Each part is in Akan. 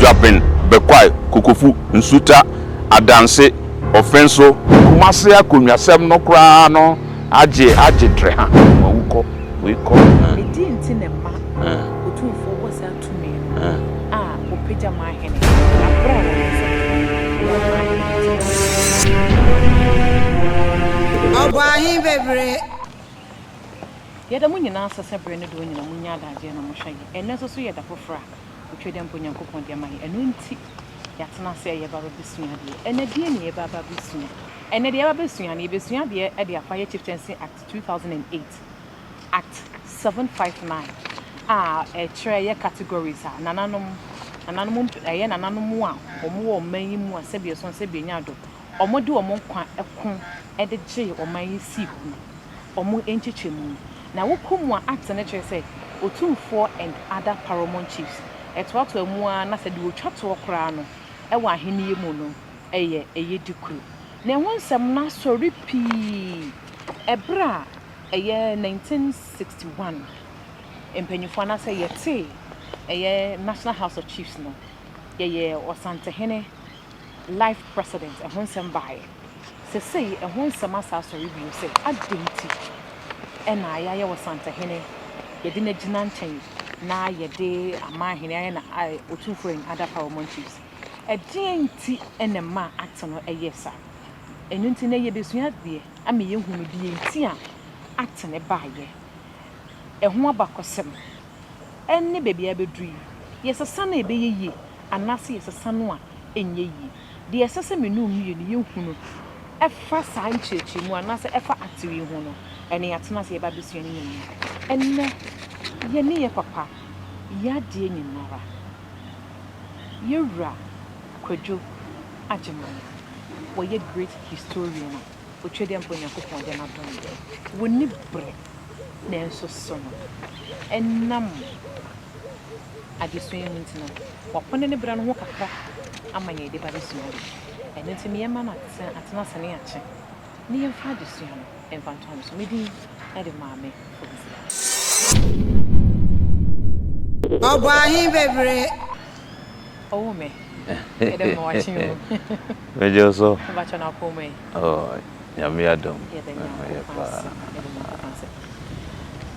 Japan, Bekwai, Kukufu, Nsuta, Adanse, Offenso, Kumasia, Kunyasem no crano, Aje Treha, we call it. Didn't in a man, who was out to me. Who picture my hand. Oh, why, baby? Yet the moon answer separated doing a munya and Moshay, and necessary at a fofra, which you then put your coupon their money, and win tea. Yatna say about this year, and a DNA about this year, and the other Bessuan, Bessuan, at the Fire Chieftaincy Act 2008, Act 759. A tray categories are Nananum, Ananum, or more, may more Sebius on Sebiado, or more do a more a con at the J or my sea, or more entertainment. Now, what come one act and say, or 2-4 and other paramount chiefs. At what to a more nothing do chat to a crown, a one hini mono, a ye duku. Now, once I'm not so repeat a bra, a year 1961. In Penufana say, ye say, a year National House of Chiefs no, ye or Asanteman, life president, a Honson by. Say, a Honson Master review say, I didn't. And I was Asanteman, ye didn't change. Now ye day, a man here and I, or 2-4 and other paramount chiefs. A DNT and a man acting a yes, sir. And until ye be sweet, dear, I mean, you who be in tea, acting a by ye. A home back or some. Any baby ever dream. Yes, a son be ye, and Nasi is a son one, and ye. The assassin knew me, you who know. A first sign church, you want not ever active you know, and he had not say about this union. And ye near papa, ya dear Nora. You're Quadro Ajaman, were ye great historian, which you didn't put your cook on the not done. Wouldn't it break? So summer and numb. I just swim into no. What put any brown walk a crack? I'm my lady by this morning. And it's me a man at Nassaniache. Near Fadisian and Van Thomas, maybe I demand me for this. Oh, why, baby? Oh, me. I don't know watching you. But you so. But you're not home. Oh, Yamiadum.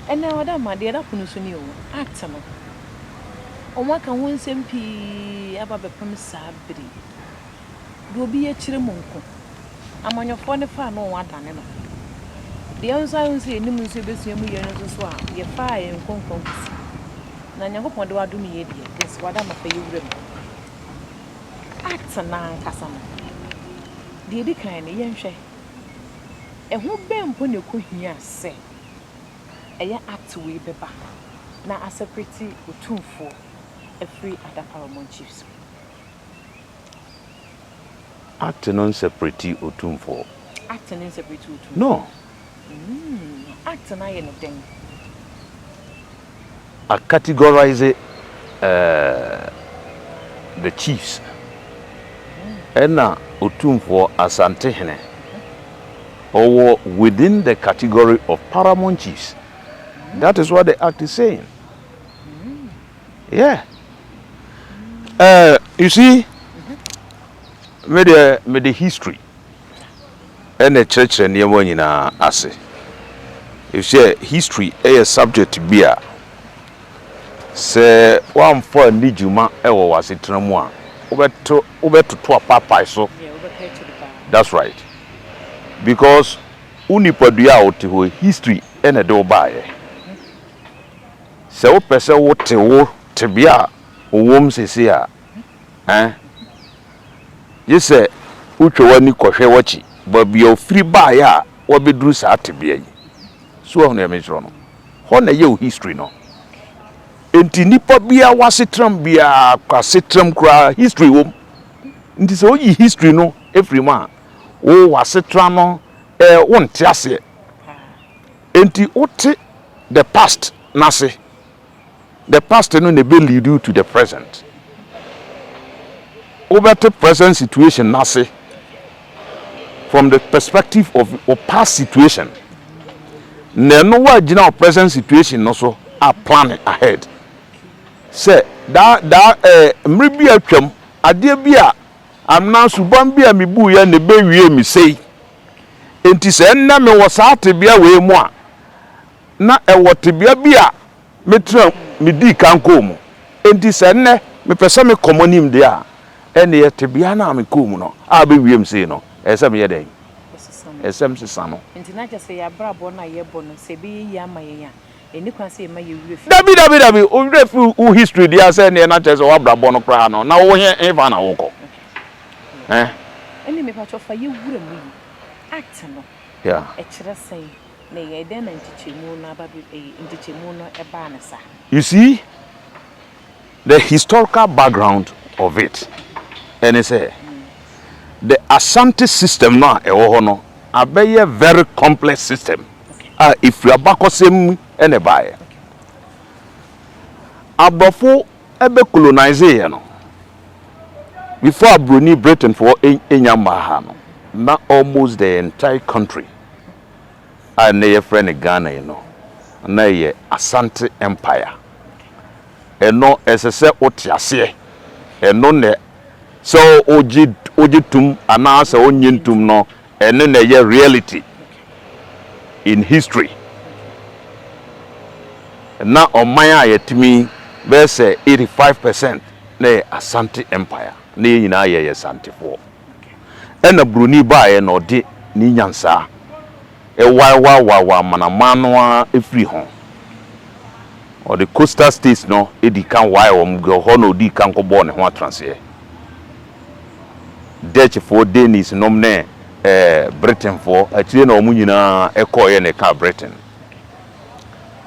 And now, Madame, dear, up on you, actor. On what can one SMP about the promise sabri? Do be a chirimunko. I'm on your phone if I know what I know. The answer I say, no music, you swap, your fire and concourse. Now, you hope I do me, this what I'm a favorite. Actor now, Cassama. Dear, the kind of young shay. And who been put your cook here, say. A act to way back. Now, as a pretty or 2-4, a free other paramount chiefs. Acting on separate or 2-4. Acting in separate 2-2. No. Acting I anything. I categorize the chiefs. And now, Otumfo Asanteman, or within the category of paramount chiefs. That is what the act is saying. Yeah. You see, with the history and the church and the money na ase. You see, history is a subject to be a. Say one for Nijuma, was it Tramwa. Over to Papa, so that's right. Because Unipadia out to history and a door by. So, person what to be a womb says here. You say, Uchawani Koshewachi, but be your free buyer, what be Drews at to be. So, on your mission. Honor your history, no. Enti nipa bia wasitram bia kwasitram kra history wom nti so yi history no every man wo wasitram no wonte ase enti ote the past nase the past no ne be lead you to the present over the present situation nase from the perspective of past situation na no wa gina present situation no so are planning ahead. Say, mribi atwam ade bia amna suban bia mebu ya ne bewie mi sei enti se nna me wo saa tebea we mu a na ewo tebea bia metra medi kanko mu enti se nne me pese me komonim de a ene ye tebea na me komu no a bewie mi sei no ese me ye den esem sesa no enti na je se ya brabo na ye bo no se be ya maye ya eni kwan se ma ye wure fi dabi o wure fi u history dia se ne na che se wa brabo no kra no na wo he eva na wo ko eni me pa cho fa ye wure mu act no yeah e kire sei na ye den na ntichemu na ba ntichemu no e ba na sa you see the historical background of it and it's the Asante system na e wo ho no abeye very complex system if you abakosem ene bae abofo ebe colonize ye no before Bruni Britain for enyama no na almost the entire country and your friend Ghana you know na ye Asante Empire eno esese otiase eno ne so ojitum anasa onyintum no eno na ye reality in history na omanya yetimi be say 85% na Asante Empire na yina ye Asantefo ena Bruni bae no de ni nyansa e wa manamano efri ho or the coastal states no edi kan why go ho no di kan ko bo ne ho transfer Dutch for Danish nomne Britain for actually na omunyina ekoye ne ka Britain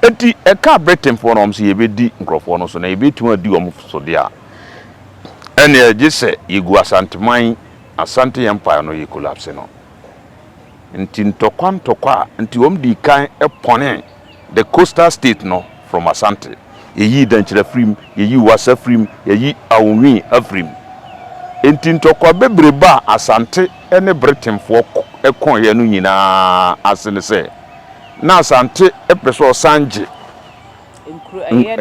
enti e ka Britain for no mse yebedi nkrofo no so na yebetuma di omu so de a ene agise yigu Asanteman Asante Empire no ye collapse no nti ntokwa nti omdi kan epone the coastal state no from Asante yeyi danchira frim yeyi wasa frim yeyi awunwi afrim enti ntokwa bebreba Asante ene Britain for ekon ye no nyina asene se na Asante epeso sanje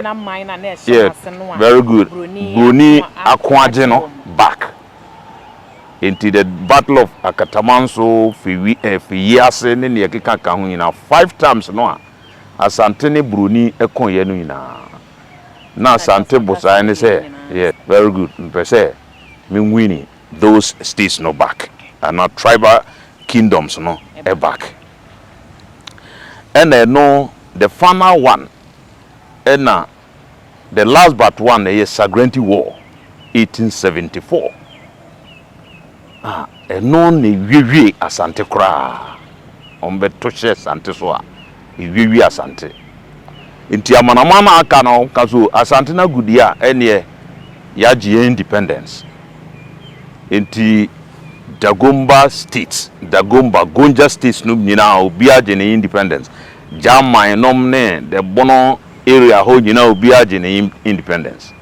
na mine na no very good Bruni akwaje no back into the battle of Akatamanso Fiyiase ne ne keka ka ho nyina 5 times no a Asante ne Bruni ekon ye no nyina na Asante bosa ne say yeah very good mpese me winning those states no back and not tribal kingdoms no e back and no the final one and the last but one is Sagrenti War 1874 no ne wiwi Asante kra ombe toshe Asante so a wiwi Asante nti amanamana aka no kaso Asante na gudia ene yaji independence nti Dagomba Gonja states no nyina obi age ne independence Jamman nom ne the Bono area ho nyina obi age ne independence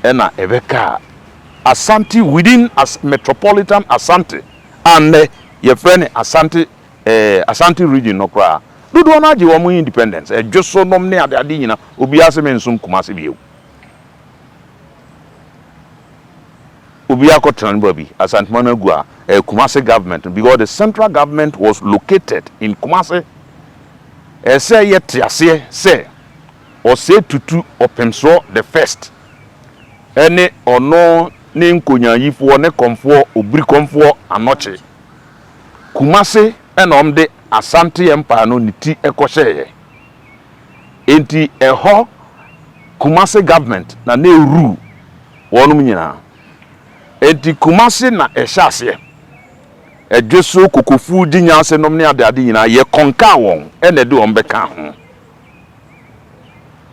ena ebeka Asante within as metropolitan Asante and your friend Asante Asante region no kra dodo na age wo mu independence edwoso nom ne ade nyina obi asem nsum Kumase bieu obi akotran babi Asanteman agua Kumase government because the central government was located in Kumase say yet ase say or say tutu opemso the first any or no ne nkonyayifo ne komfo obri komfo anoche Kumase enom de Asante Empire no niti ekohye enti eho Kumase government na na ru wonum nyina enti Kumase na ehye edweso kokofu di nyanse nom ne ade nyina ye konka won ene de on beka ho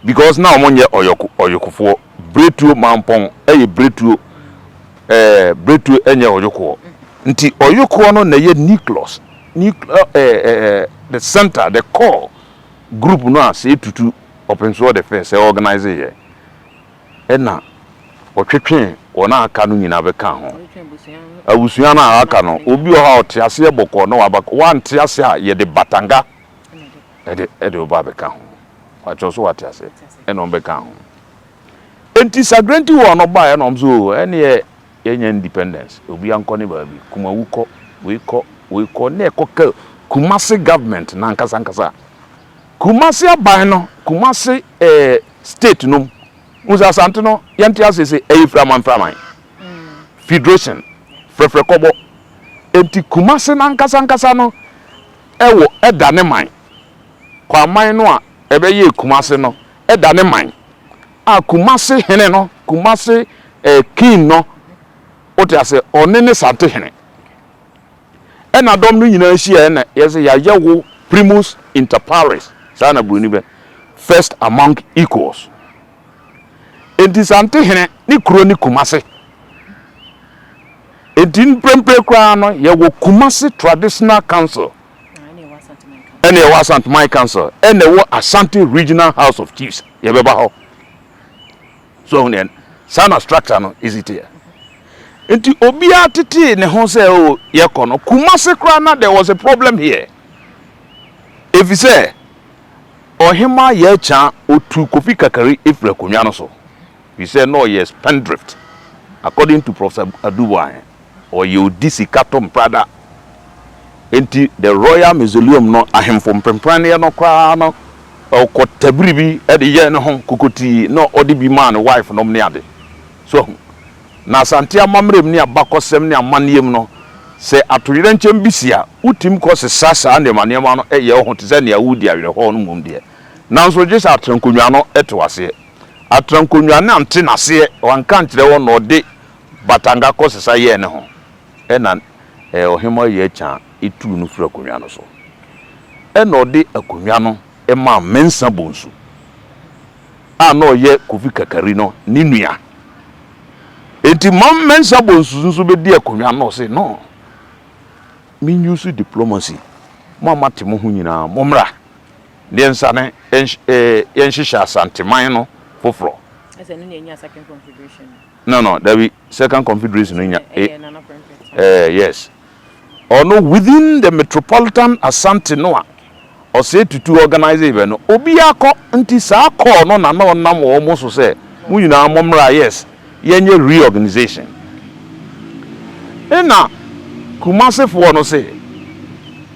because now omonye oyokofo bretuo mampon bretuo bretuo enye oyoko nti oyoko no na ye nucleus the center the core group no as etutu openso the first organize ye ena otwetwe ona aka no nyina beka ho abusuya na aka no obi o ha otiase boko no wabako wante ase a ye de batanga ede oba beka ho wacho so wate ase eno beka ho enti sagrenti wo no ba e no so ene ye independence obi anko ne ba bi kuma wuko we ko ne ko Kumasi government na nkasa Kumasi aban no Kumasi state no musa asante no yente asese framan federation frefre kobo enti Kumasi na nkasa no ewo edane man kwa man no a ebeye Kumasi no edane man a Kumasi hene no Kumasi king no otiase onene sante hene ena dom no nyina hia na yese ya yewo primus inter pares sana bruni be first among equals enti sante hene ni kuro ni Kumasi enti prempre kwa no yewo Kumasi traditional council ene wa Asanteman council ene wo Asante regional house of chiefs yebeba ho so nen sana structure no is it here enti obia tete ne ho se o yekono Kumasi kra na there was a problem here if you say ohima ye cha otu kofi kakari efra konwa no so we say no yes spendthrift according to Professor Aduwa or you disikatom prada enti the royal mausoleum no ahemfo mpemprane no kra no ko tabribi e de ye no ho kokoti no odi bi man wife no ne ade so na Asante amamrem ne abakosem ne amaniem no se atoyere nchem bisia utim ko se sasa ne maniem no eye ho te se ne awudi awere ho no mum de nanso gisa atrankonwa no etwase atrankonwa na ante nase wanka nkire wo no de batanga ko se sa ye ne ho ena ohema ye cha itu no fura konwa no so ena ode akonwa no ema mensa bonsu a no ye kofi kakari no ni nua enti mam mensa bonsu nso be di akonwa no se no min use diplomacy mama temo ho nyina momra de nsane yenshisha Asanteman no foforo ese no nya second confederation no there be second confederation nya yes or no within the metropolitan Asante no or say to organize even no obi akọ nti sa akọ no na na nam wo mo so se mu nyina momra yes yenye reorganization ena Kumasi fo no se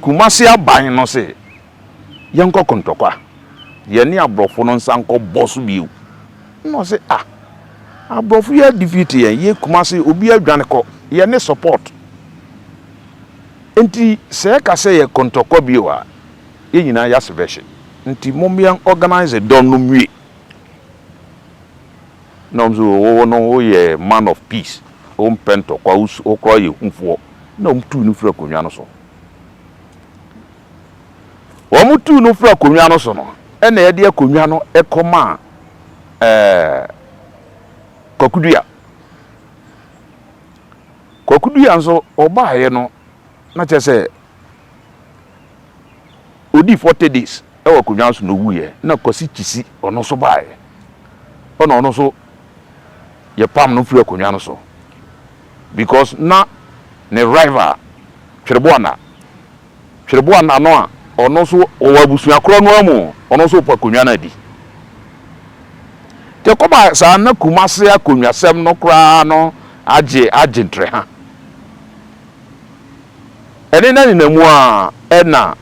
Kumasi aban no se yenko kontokwa ye ni abrofo no nsanko bosu biu no se abrofo ye defeat ye Kumasi obi adwane ko ye ne support enti se ka se ye kontokwa biu a ye nyina ya subversion enti mombian organize don no mwie no so wo no ye man of peace o mpento kwa o kro ye hunfo na mtu no fura konwa no so wo mtu no fura konwa no so no ena ye de akonwa no ekoma kokudua nso obaye no na chese odi 40 days e wo konwa so no wuye na kosi chisi ono so baye ono so ye pam no fura konwa no so because na ne rival Chirbuana no a ono so owabusu akro no amu ono so pa konwa na di te ko ba sa na Kumasi akonwa sem no kra no age ntre ha ene na ni namu a ena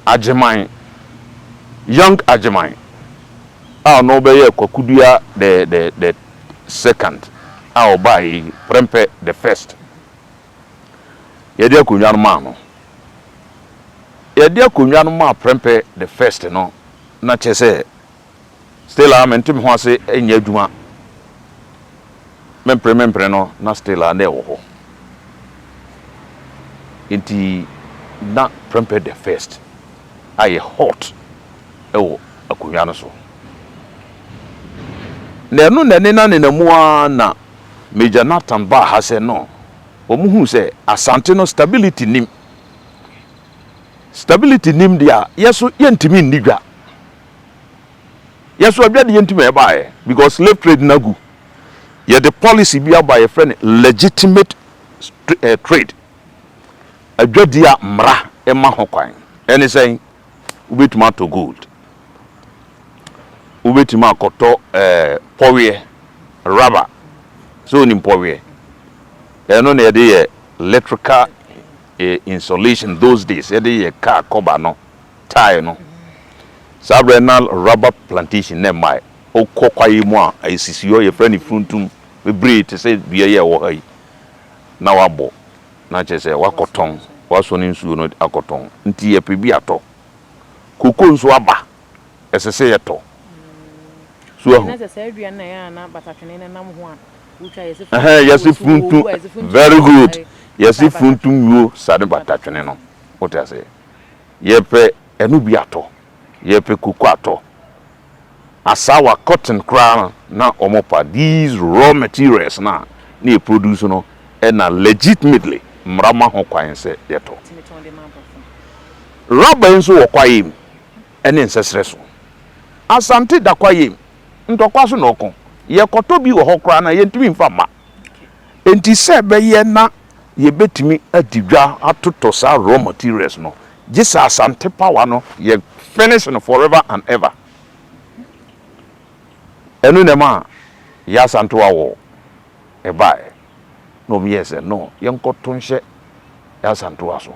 ageman young ageman no be ye kwakudua the second by prempe the first yede akonwa no ma no yede akonwa no ma prempe the first no na chese still amentum ho ase enya adwuma mempre no na still na ewo ho enti na prempe the first aye hot ewo akonwa no so nenu nene na nenamu na Major Nathan ba ha se no omuhu se Asante no stability nim dia yeso yentimi nidwa yeso abia yentimi e baaye because slave trade nagu ye the policy bia by a friend legitimate trade adwadia mra e ma ho kwan ene say ubetuma to gold ubetuma akoto powie rubber so ni mpowe eno na yede electrical insulation those days yede car cover no tie no sabrenal rubber plantation na mai okokwaye mu a esisiyo ye friend fruntum bebre te say bia ye wo hai na wabo na chese wakoton waso ni nsuo no akoton nti ye pebi ato koko nso aba esese ye to so ahu na se aduan na ya na batatwene na nam ho a utwa yesi fruntum very good yesi fruntum yo sade batatwene no wote ase ye pe enu bi ato ye pe koko ato asawa cotton crown na omopa these raw materials na produce no and legitimately mrama ho kwan se yeto rubber nso wo kwayem ene nsesere so asante da kwayem ntokwa so no ko ye koto bi wo hokra na ye ntimi mfa ma enti se be ye na ye betimi adidwa atoto sa raw materials no gisa asante power no ye finish no forever and ever enu nema ya santo awo ebae no miese no yenkoto nhye ya santo aso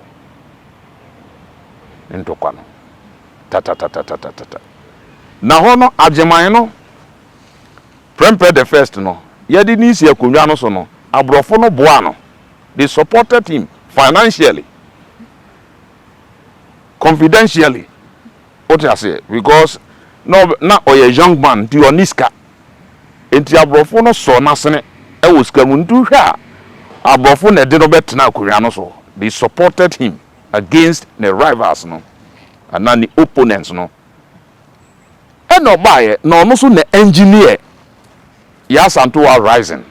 ntokwa no tata na hono ajeman no prempe the first no yedi ni isi akonwa no so no abrofo no boa no they supported him financially confidentially what I say because no na oye young man ti oniska enti abrofo no so nasene e wo skamu ntu hwa abrofo na de no betena akonwa no so they supported him against the rivals no and the opponents no eno bae no no so na engineer ya santo rising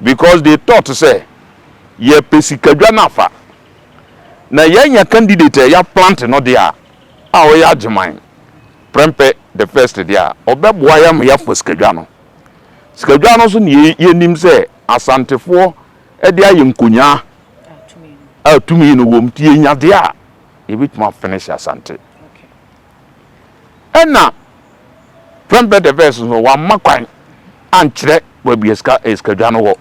because they thought say ye pesikadwa nafa na yenya candidate ya plant no dia a o ya ajeman prempe the first dia obeboa ya ya foskadwa no skadwa no so ne yenim se asantefo e dia ye nkonya atumi no wom tie nya dia e bituma finish asante ena prempe the first no wa makwan ankyere wa bieska eskadwa no wo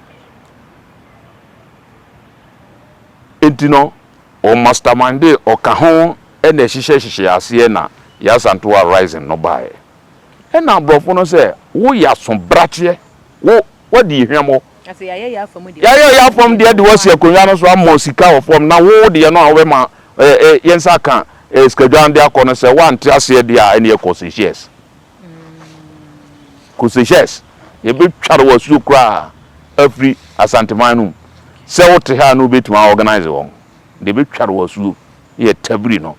entino o mastermind o ka ho ena hihye ase na ya santo rising no bae ena brofo no se wo ya so brache wo di hwemo ase ya afom di ya afom di wasi akonwa no so amo sika ofom na wo de no awe ma yensa kan skadwan de akono se wante ase de a ene ekoseshes koseshes ye be tware wasu kra afri asanteman se wote ha no betuma organize won de be tware wasu ye tabri no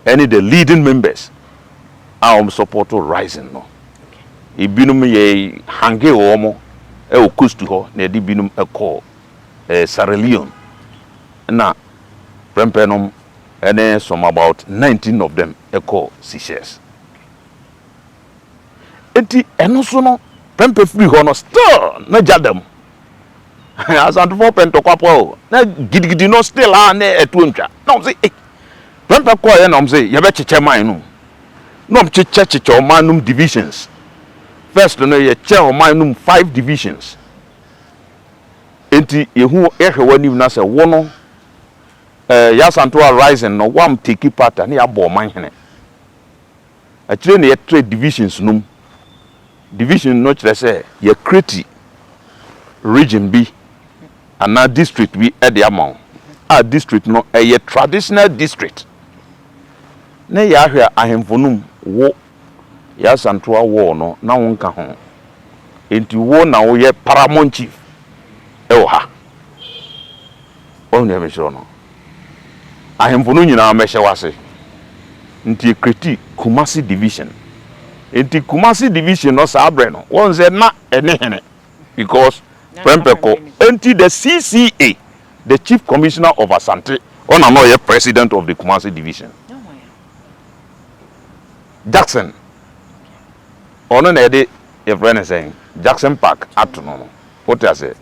any the leading members are support rising no ibinum ye hange omo e okustu ho na de binum e call Sierra Leone na prempenom and some about 19 of them e call Seychelles enti eno so no prempe free ho no still na jadam asanto for pentokwapo na gidigidi no still na etuntwa na say prempe call ye na say ye be cheche man no no cheche o manum divisions first no ye che o manum 5 divisions enti yehu ehwewani na say wo no ya santo rising no wam take part na ya bo man hene a kire ne ye trade divisions num division no kire say ye create region bi ana district bi e de amount a district no ye traditional district na ya hwe ahemfonum wo ya santo wo no na wonka ho enti wo na wo ye paramount chief e wo ha ne me sure no ahemfonu nyina mehye wase nti kreti Kumasi division enti Kumasi division no sabre no won say na ene hene because prempeko enti the CCA the chief commissioner of Asante ona no ye president of the Kumasi division Jackson ono na de your friend saying Jackson Park atono what I say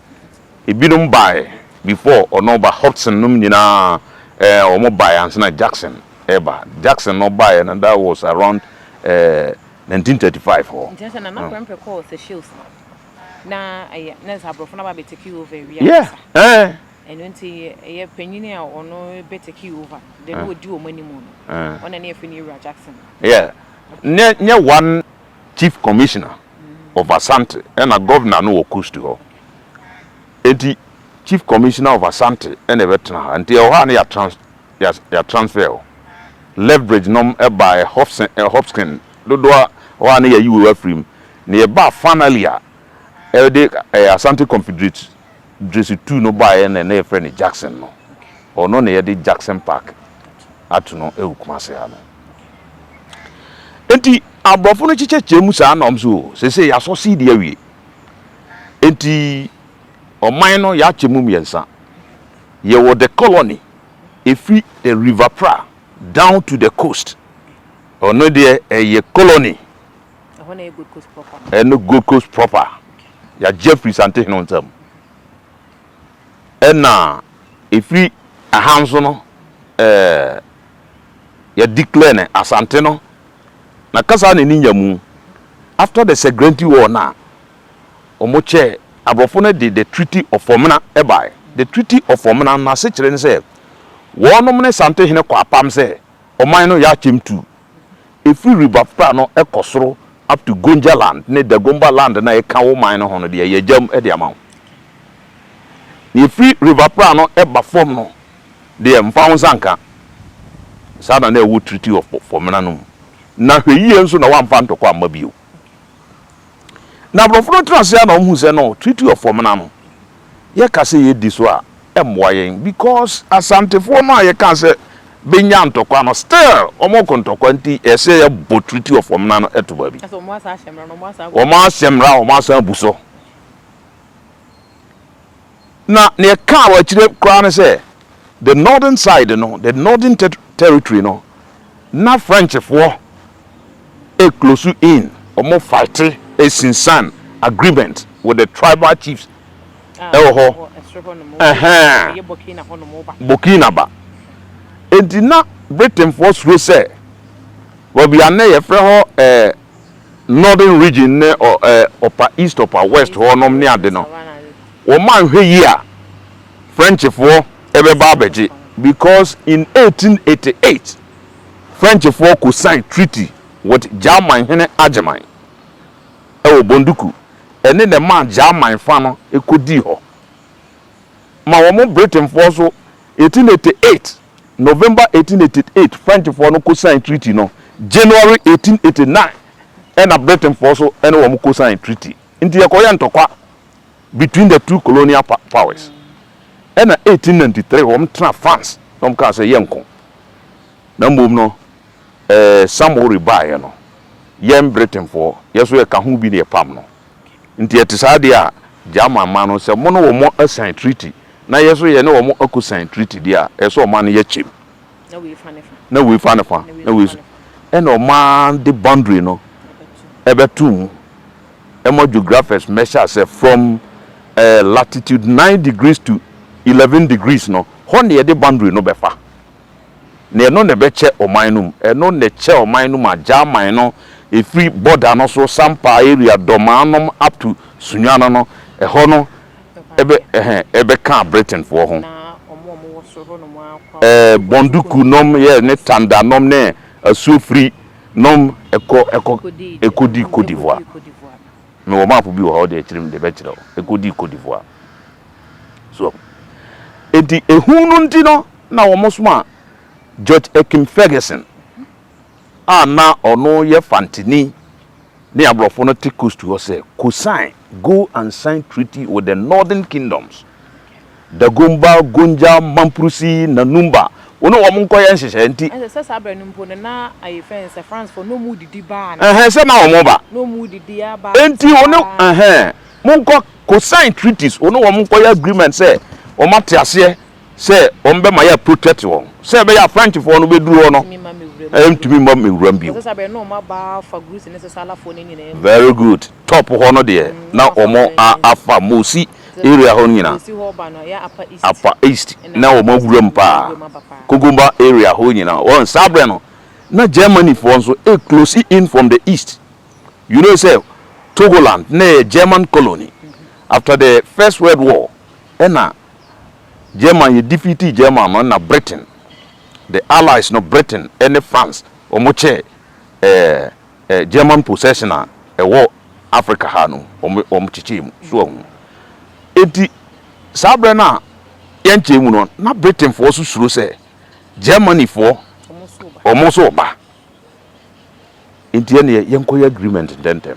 ibinum buy before ono ba Hudson num nyina omo buy answer Jackson eba Jackson no buy and that was around 1935 Jackson na prempe call Seychelles na na sabrofo na ba be take over area. Yeah. And when a penny or no better key over, then would do money more. On an F.N. Jackson. Yeah. Near one chief commissioner of Asante and a governor no occurs to go. The chief commissioner of Asante and a veteran until one year transfer. Leverage nom by Hopkins. Dodo 1 year you were free. Nearby finally Asante Confederate. Dressy 2 no buy and a friend Jackson no. Or no near the Jackson Park. Atuno Eukumasiano. Enti abrofo chiche chemu sa nom so se ya so see the awie. Enti oman no ya chemu miensa. Ye wo the colony efi the river pra down to the coast. Or no there a colony. A good coast proper. And no good coast proper. Ya Jeffrey Sante no ntem. Na efi ahanso no ya declare Asante no na kasa na ni nyamu after the Second War na omoche abrofo no the Treaty of Formana ebai the Treaty of Formana na se kire ne se wonom ne Sante hene kwa apam se oman no ya chemtu efi river pra no ekosoro up to Gonja land ne the Gomba land na e ka wo man no hono de ye jam e de amaw. Ni free river pra no eba form no de mfawo sanka sada na ewu Treaty of Formana no na hweyie nso na wamfa ntokwa amabio na brofro transia na hu se no Treaty of Formana no ye ka se ye di so a emwa yen because asantefo no ye ka se benya ntokwa no still omoko ntokwa nti ese ye bo Treaty of Formana no etoba bi so mo asa ahemra no mo asa o mo asa buso na ne ka wa chire kra ne say the northern side no the northern territory no na French for a close in omo fight a sinsan agreement with the tribal chiefs Burkina ba enti na Britain force we say we be an ye frɛ ho northern region ne upper east upper west ho nom ne ade no o man hwe yi a French for ebeba abeje because in 1888 French for could sign treaty with German hene Ajeman Bonduku and then the man German fan ekodi ho ma wo Britain for so 1888 November 1888 French for no could sign treaty no January 1889 and a Britain for so and wo could sign treaty inti yakoya ntokwa between the two colonial powers. And 1893 wom tra France nom ka say yenko na mbom no Samuel Ribaye no yem Britain for yeso ye ka hu bi ne pam no nti etisade a German man no say mo no wo mo assign treaty na yeso ye ne wo mo akusign treaty dia yeso man no ye chem na we fa and o man the boundary no ebetum emo geographers measure say from latitude 9 degrees to 11 degrees no honne the boundary no befa ne no ne beche omanum eno ne che omanum German no e free border no so sampa area domanom up to Sunyana no ho no ebe ka Britain for ho na omo wo so no mo bonduku nom ye ne tanda nom ne asu free nom ekodi Côte d'Ivoire me wo map bi wo de chirim de beche ekodi Côte d'Ivoire so edi ehunu ndi no na wo mosoma George Ekim Ferguson na ono ye fantini ne abrofo no take coast to say cosign go and sign treaty with the northern kingdoms Dagomba Gonja Mamprusi Nanumba ono wo monko ye nhyehyɛ nti se sa abra numpo na ayi fence France for no mu didi ba na se na wo mo ba no mu didi aba enti ono monko cosign treaties ono wo monko ye agreement say o mate ase say on be ma ya protect won say be ya French for no be duro no ntumi ma mewuram bi say be no ma ba fa groups ne se sala for ne nyina very good top ho no de na omo afa mosi area ho nyina apa east na omo wuram pa Kogumba area ho nyina won sabre no na Germany for so close in from the east you know say Togoland na German colony after the First World War, ena German ye defeated German no na Britain, the Allies no Britain, any France, omoche German possession a war Africa ha no omochichi mu so hu. Enti sabre na yenche mu no na Britain for so suro say Germany for omoso ba. Enti ye yenkoy agreement dentem.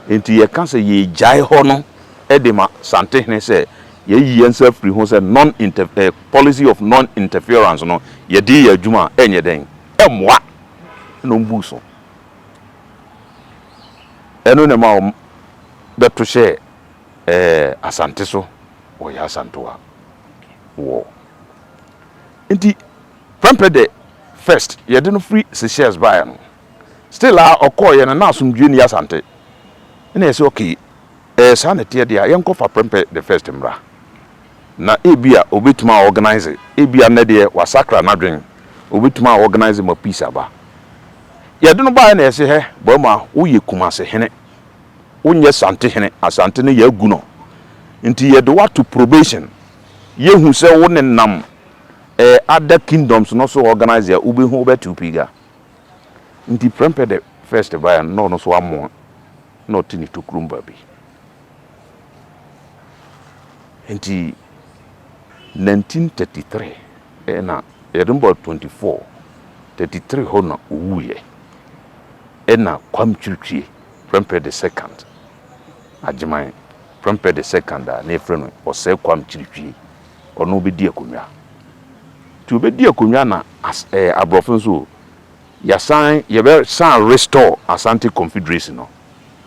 Enti ye kan say ye jai ho no edema sante hene say ye yensa free ho say policy of non interference no ye di ye adwuma enye den emwa no mbuso eno ne ma beto she asante so o ya asantoa wo enti pampe de first ye de no free se shares buy no still a okoye na asumdwe ni asante na ye say okay sa na tie dia yenko fa pampe the first mra na ebia obetuma organize ebia na de wasakra na dwen obetuma organize ma peace aba ye de no buy na ye say he bo ma wo ye kumase hene unye sante hene asante ne ya gu no nti ye do what to probation ye hu se wo ne nam other kingdoms no so organize ya ube hu obetu piga nti prempe the first buy no so amo no tini to krumba bi nti 1933 na Edinburgh 24 33 hona uwuye ena kwamchirchie prempe the second Ajimai Prempe the second na efreno o se kwam chiripie ono be di akonwa ti obedi akonwa na abrofo so ya san ye be san restore Asante Confederacy no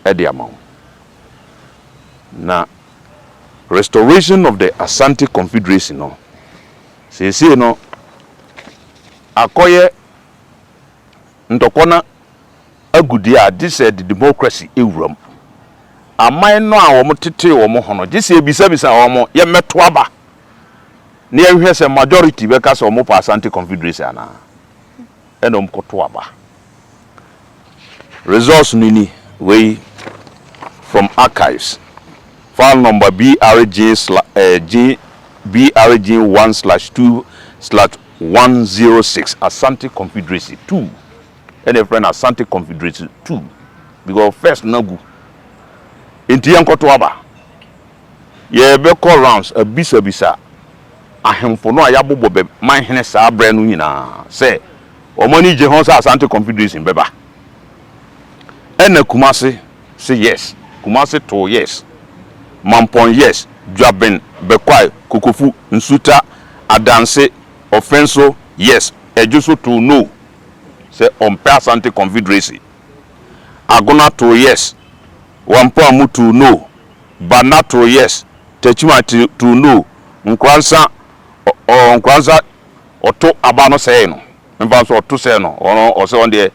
e de amount na restoration of the Asante Confederacy no se no akoye ndokona agudi a this the democracy ewuram amai no a wo motete wo mo hono gise ebisa wo mo ye meto aba na ye hwe se majority be ka se wo mo pa Asante Confederacy ana eno mkoto aba results nini we from archives file number BRG1/2/106 Asante Confederacy 2 and a friend Asante Confederacy 2 because first nagu enti yankoto aba ye be call rounds abisa ahemfo no ayabobo be man hene saa bre no nyina se omoni je hon sa Asante Confederacy beba ena Kumase say yes Kumase to yes Mampon yes Dwaben Bekwai Kokofu Nsuta Adanse Offenso yes Ejuso to no say on Asante Confederacy Agona to yes Wampo amutu no Banato yes Techuma to no Nkwansa oto abano say no mbanso oto say no ono o say on the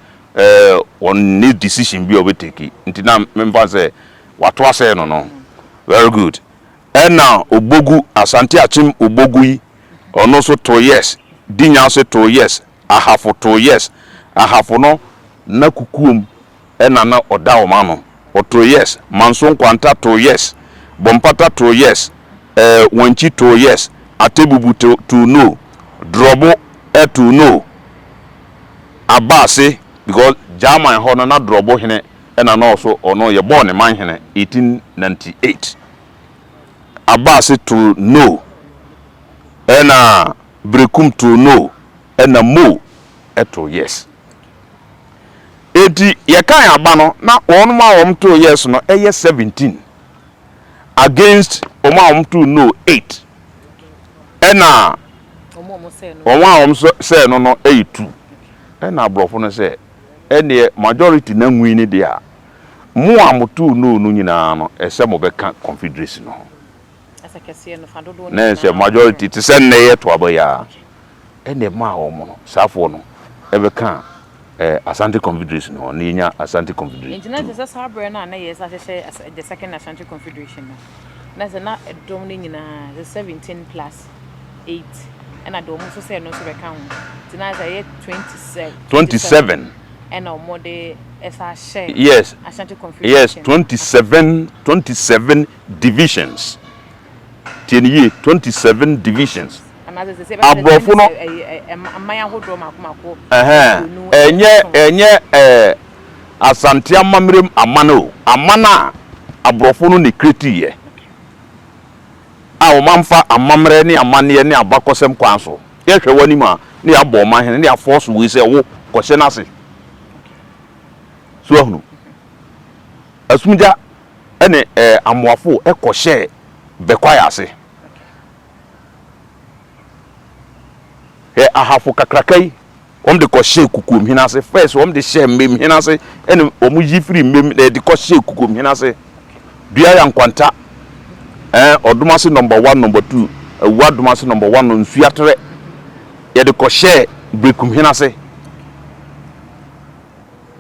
on need decision bi obeteki nti na mbanso wato say no very good and now Obogu Asante Achim Obogu yi ono so to yes Dinya so to yes ahafo to yes ahafo no na kukuom na oda o ma no oto yes Manson Kwanta to yes Bompata to yes Wanchi to yes Atebubu to no Drobo to no Abase because German hono na Drobo hene na also ono ye born in man hene 1898 Abase to no ena Brekum to no ena Mo to yes eti ye kan aba no na onu ma wom to yes no eye 17 against oma wom to no 8 ena oma wom say no 82 ena abrofo no say ene majority na nwi ni dia mo amoto no nyina no ese mo beka Confederacy no asakese no fadodo na ese majority ti se na ye to abaya ene ma wom no safo no ebeka Asante Confederation no nya Asante Confederation. Engineer just sabre na yes the second Asante Confederation. Na ze na edom ni nyina the 17 plus 8 and adom so say no so be count. Tina say 27 27 and no more de Yes. Yes, 27 divisions. 27 divisions. Abrofuno. Enye Asanteman amana abrofuno ni kreti ye. A o mamfa amamre ni amane ni abakosem kwanso. Ye hwe wani ma ni abo ma hene ni aforce we say wo kwose na se. So ahunu. Asumja ene amoafo ekwohye bekwaya ase. Ahafo kakrakai de kwahye kukum hinase first de share mem hinase ene omu yifiri mem de kwahye kukum hinase dua ya nkwanta odumase number 1 number 2 wadumase number 1 no nsuatere ye de kwahye brekum hinase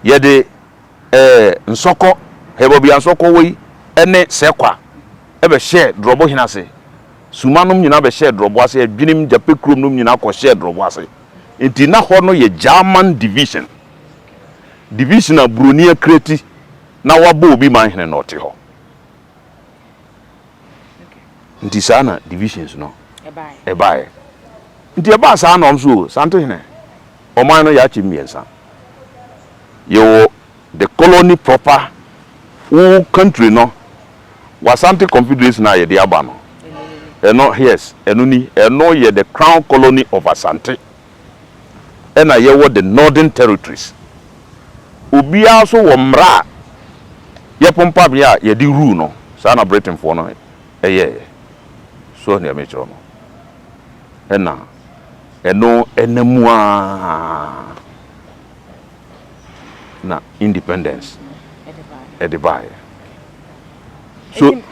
ye de nsoko hebobia nsoko wi ene sekwa ebe share drobo hinase sumanum nyina be share drobo ase adwinim jape krom num nyina ko share drobo ase enti na ho no ye German division a Bruni kreti na wabo obi man hene no te ho enti sana divisions no ebae enti eba sa na omso santo hene o man no ya chimiensa yo the colony proper wo country no wasante confederation na ye de aba no yes eno ye the crown colony of Asante ena ye wo the northern territories obia so wo mra ye pompa bia ye di rule no sana Britain for no so ne me choro no ena eno enamua na independence edibai so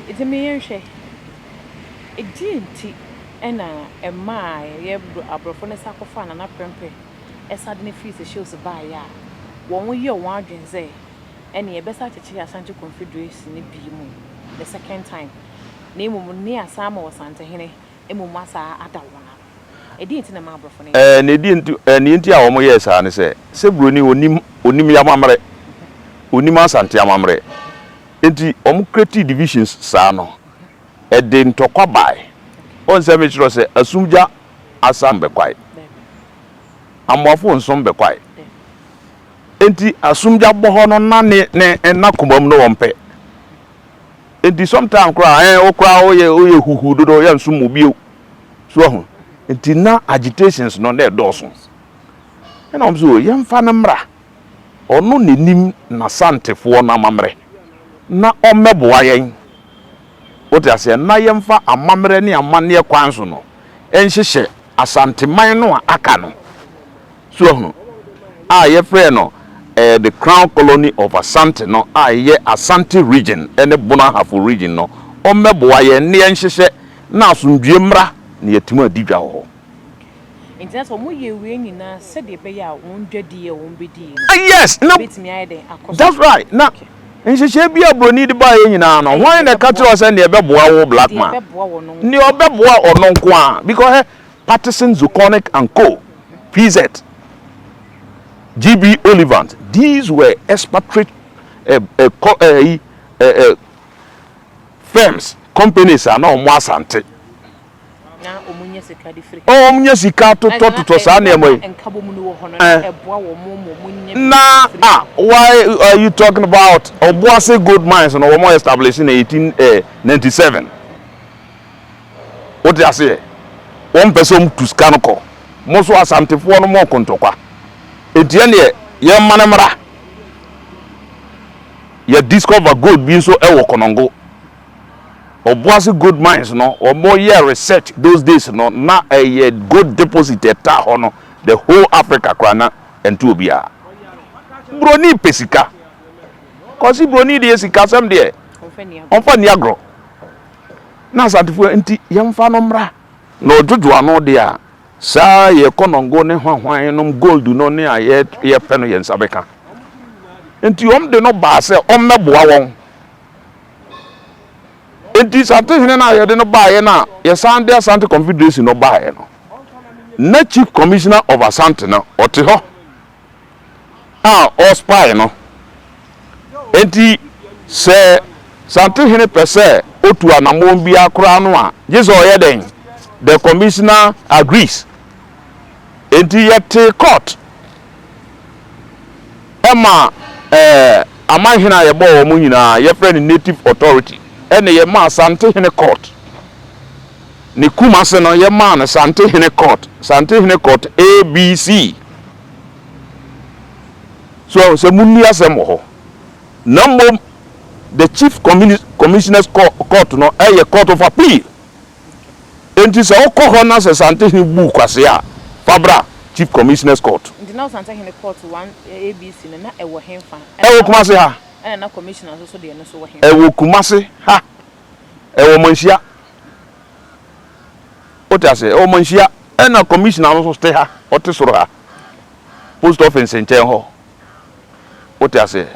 it's a mere shame ejinti ena ema ye abrofo ne sakofa na prempe esadne fees shows ba ya won ye won adwenze ene ye besa cheche Asante Confederation ne bi mu the second time na emum ne asama wasante hene emum asa adawona ejinti na ma abrofo ne ne enti a wo ye sa ne se broni onim ya mamre onim Asante amamre enti creative divisions sa no ede ntokwa bai on se me chiro se asumja asambe kwai amwafo nsom be kwai enti asumja boho no na ne na kumam no wompe enti sometime kra okra oye huhu dodo ya nsum obio so ho enti na agitations no na doso ena omso yemfa na mra ono nenim na santefo na mamre na omeboa yen wote ase na yemfa amamre ne amane kwanso no enhyehye Asanteman no aka no so ho ye frɛ no the crown colony of Asante no ye Asante region ene Bono Hafo region no omeboa ye ne enhyehye na asomdue mra ne yatima adidwa ho intanet omo ye we nyina se de be ya won dwadi ye won bedi yes no that's right na nhihye bia broni de ba ye nyina no why na cattle say ne beboa wo black man ne obeboa ono nko a because Patterson Zukonic and Co PZ GB Olivant these were expatriate firms companies are now more Asante na omunye sika di free omunye sika to sa na emoy enkabo mu no wo hono eboa wo munye na why are you talking about Obuasi gold mines no wo established in 1897 what you say one person to scan ko mo so Asantefo no mo kontokwa etie ne ye manemra ye discover gold bi so e wo konongo Obuasi gold mines no omo year research those days no na a gold deposit eta hono the whole Africa krana entu obia broni pesika cause broni de sika sam de onfa ni agro na Asantefo enti yemfa no mra na ojojo ano de a sa ye konongo ne hwanhwan no gold no ne a ye pe no ye nsabeka enti de no ba se ommeboa won enti Asante hene na ye de no ba ye na ye sande Asante Confederation no ba ye no na chief commissioner of Asante na ote ho or spy no enti se sante hene pese otu anamon bia kura no a jeso oyeden the commissioner agrees enti yete court ema amahina ye bo wo nyina ye friend native authority ene ye ma sante hene court ni kumase no ye ma na sante hene court ABC so se munni asem ho number the chief commissioner's court no a court of appeal enti se okoho na se sante hene bu kwase a fabra chief commissioner's court ndi na sante hene court 1 ABC na ewo hemfa ewo kumase ha na commissioner so de no so wo hen ewo kumase ha ewo manhia otase ewo manhia na commissioner no so stay ha otesoro ha post office nchen ho otase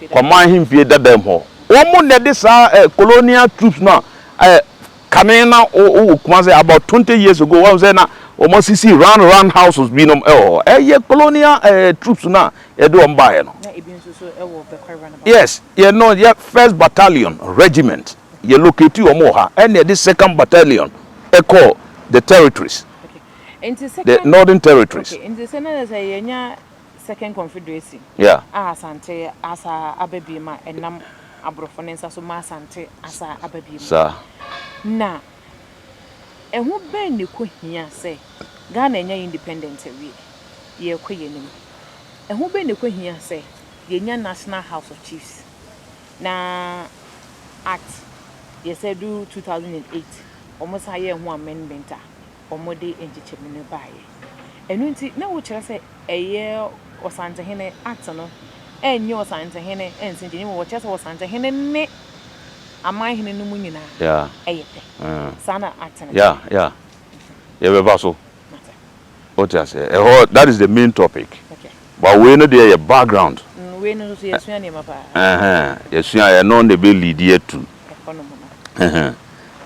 kwama himfie dadam ho omo ne de sa colonial troops na Ghanaian o kumase about 20 years ago one say na almost see round houses binom colonial troops na do mbae no yes you know yeah first battalion regiment you locate omo ha and the second battalion call the territories the northern territories okay in the senate say yenya second confederacy yeah asante asa ababima enam abrofo so ma asante asa ababima sir na ehu ben ne ko hia say Ghana enya independent we ye ko yenim ehu ben ne ko hia say yenya national house of chiefs na act ye said do 2008 almost a year one amendment omode enjichemi ne baaye enu nti na wo kire say eye osante hene act no enye osante hene ensinje ni wo kire say osante hene ne amai hene no munyina yeah eyete sana act yeah be baso otiase that is the main topic okay but we know there background we know so yesua ne mapa yesua ye no ne be lead ye to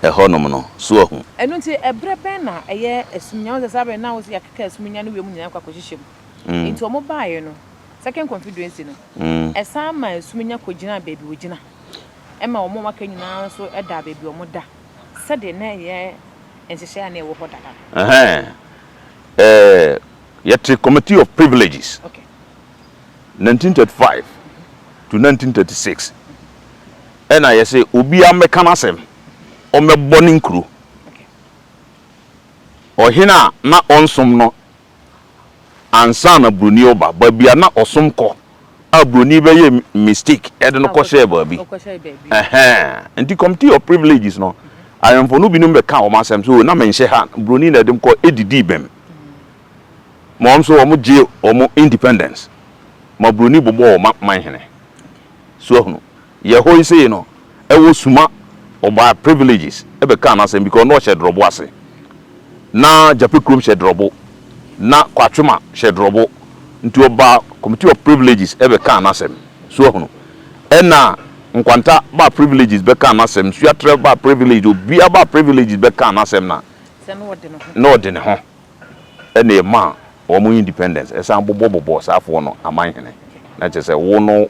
ehonom no so hu enu nti ebrebe na eye esumunya wo sabe na wo se yakeka esumunya no we mu nyina kwa kohyehyem nti omo baaye no second confederacy no esa ma esumunya kogina baby wogina ema omo maka nyina so eda baby omo da sede na ye ensehye na e wo hodada yet committee of privileges okay 1935 to 1936 and I say obi amekanasem o meboni nkru o hina na onsom no ansa na broni oba babia na osom ko a broni be ye mistake e de no ko share babi enti committee of privileges no ayemfo no binum be ka o masem so na menhye ha broni na dem ko edidi bem mom so omo je omo independence ma broni bobo o manhene so hunu ye ho ise no e wo suma oba privileges e be kan asem because no shedrobo ase na japekrum shedrobo na kwatwema shedrobo nti oba committee of privileges e be kan asem so hunu e na nkwanta ba privileges be kan asem suatre ba privilege obi aba privileges be kan asem na se no de ne ho e na ma omo independence e san bobo safo no amanhene na che se wo no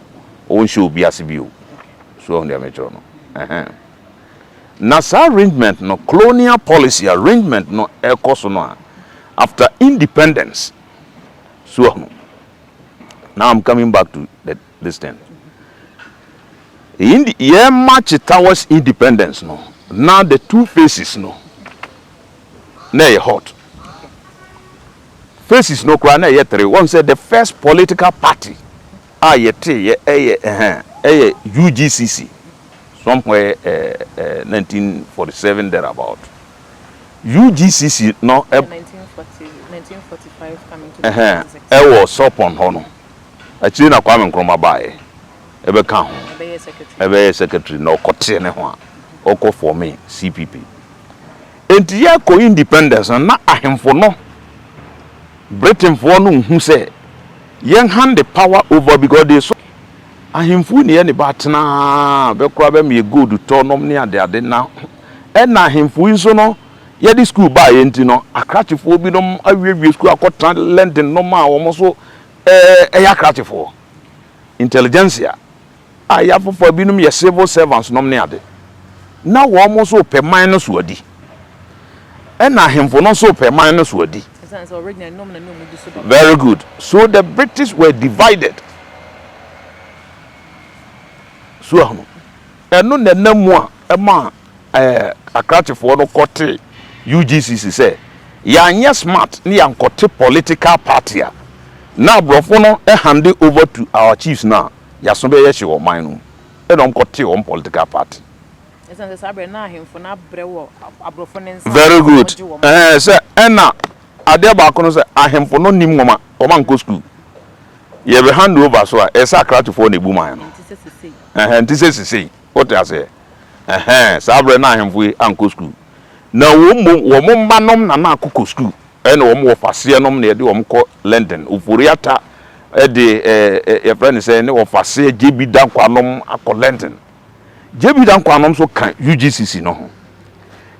o show bi ase bi o so on dey metro no na sa arrangement no colonial policy arrangement no ekoso no after independence so no now I'm coming back to this thing in the year march towards independence no now the two faces no na hot faces no kwa na three one said the first political party UGCC somewhere 1947 thereabout UGCC no 1945 coming to 1946 was sopon hono actually na Kwame Nkrumah bae ebe ka ho ebe secretary no kote ne ho a oko for me CPP enti ya ko independence na ahemfo no Britain for no hu say yen hand the power over because they so ahemfo ne ne batena be kura be me good to nom ne ade na e na ahemfo nso no ye di school ba ye enti no akrachefo bi nom awie school akota lending no ma wo so yakratifo intelligentsia ya fofo binum ye civil servants nom ne ade na wo mo so pe man no so adi na ahemfo no so pe man no so adi. Very good. So the British were divided. So eno na namu a ma akratifo no kote UGCC say ya anya smart ni yankote political party a na brofo no hand over to our chiefs now ya so be ye hye wo man no e don kote wo political party. Very good. Say ena ade ba ko no say ahemfo no nim ngoma o man ko school ye be hand over so e say akratifo na ebu man no ntise sisi what I say sabre na ahemfo anko school na wo mba nom na akoko school ene wo fase nom na ye de wo ko London ufuriata e de ye friend say ne wo fase jebi dan kwanom akọ London jebi dan kwanom so kan UGCC no ho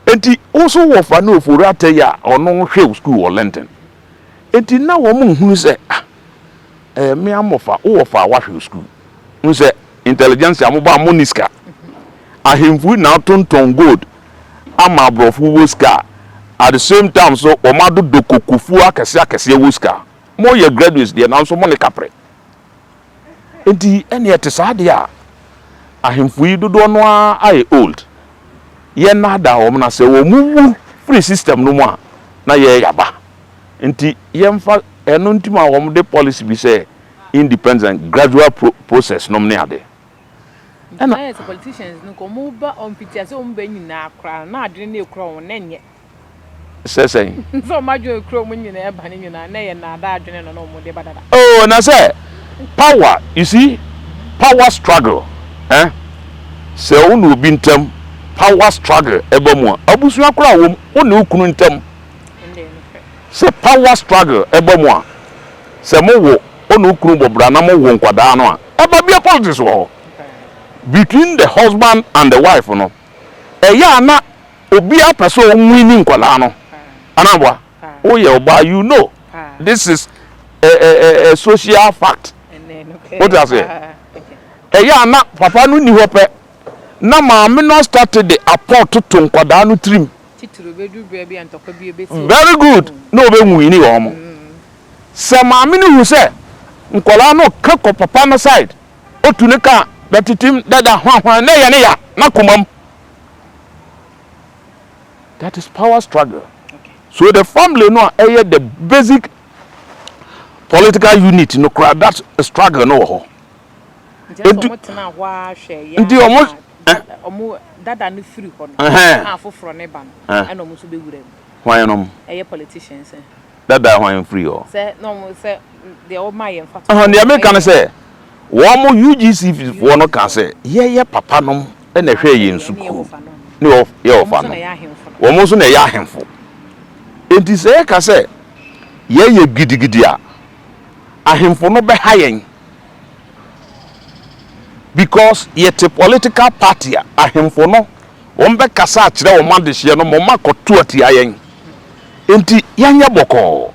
enti wo so wo fa na ufuriata ya ono hwe school wo London enti na wo hunu say me amofa wo fa wa hwe school un say intelligence amoba moniska ahemfu na tonton gold ama brofu woska at the same time so omado dokokufu akese woska mo ye graduates there na so mo ne kapre enti ene etesade a ahemfu yi dodo no a old ye na da wo na se wo mu free system no mu a na ye yaba enti ye mfa eno ntima wo de policy bi say independent gradual process no ne ade. And as politicians, no come over on pictures on Benin, na adwene na ekura won nenye. Say. So majo ekura won nyina e bani nyina na ye na da adwene no no mo de badada. Oh, na say power, you see, power struggle. Se unu obi ntem power struggle eba mu abusu akura wom wonu ukunu ntem. Se power struggle eba mu a se mo wo wonu ukunu bobra na mo wo nkwada no a eba bia politics wo between the husband and the wife no eya na obi apeso onwini nkwala no anabwa oh yeah oba you know this is a social fact what I say eya na papa no ni hope na maame no started the apport to nkwada no trim titiro bedu bra bi antokwa bi ebeti very good no be nwini wo mo se maame no hu se nkwala no kakọ papa no side otunika that team that na ya na kumam. That is power struggle. Okay. So the family no the basic political unit no cry that struggle no ho. Ndi omo dada no free ho no afoforo ne ba no and omo so be wura mu. Why no? Politicians dada why free ho. Say no say the old my en fact. The American say Wamo UGC for no can say, ye papa nom, and a hwe in suku. No, your fan. Wamo so na ya hemfo. Enti say ka say, ye gidigidia. Ahemfo no be hayen. Because yet a political party ahemfo no, won be kasa kire wo madehye no mo makoto ati ayen. Enti yanya boko.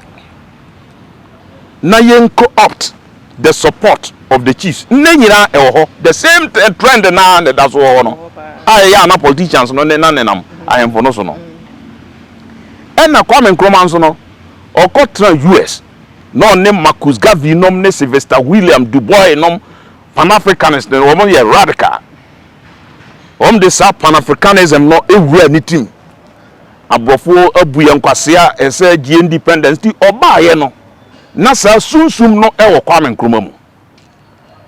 Na yen co-opt the support of the chiefs. Nenyira eho the same trend na that's all no. Ya na politicians no na nenam ahemfo no so no. Na Kwame Nkrumah so no okotra US no ne Marcus Garvey nom ne Sylvester William Du Bois nom Pan-Africanist no wo ye radical. The South Pan-Africanism no ewura ni team. Abrofo abuye nkwasea ese gi independence ti obaye no. Na sa sunsum no ewo Kwame Nkrumah mu.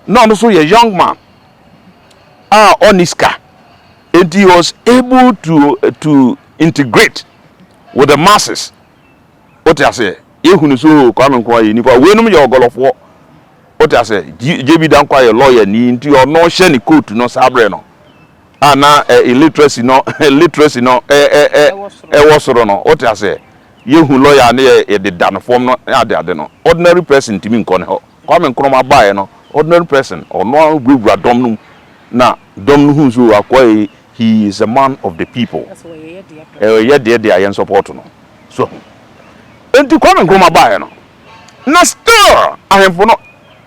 No so a young man Oniska and he was able to integrate with the masses. What I say, ehunu so Kwame Nkrumah ni pa we no me ogolofo. What I say, JB dan kwa lawyer ni nti no hye ni coat no sabre no. Ana illiteracy no wosoro no. What I say, yehu lawyer na ye de dan form no ade no. Ordinary person timi nko ne ho. Kwame Nkrumah bae no. Ordinary person or no bra dom na dom hu so akwa he is a man of the people. That's why ye dey support no. So enti Kwame Nkrumah bae no. na still ahemfo no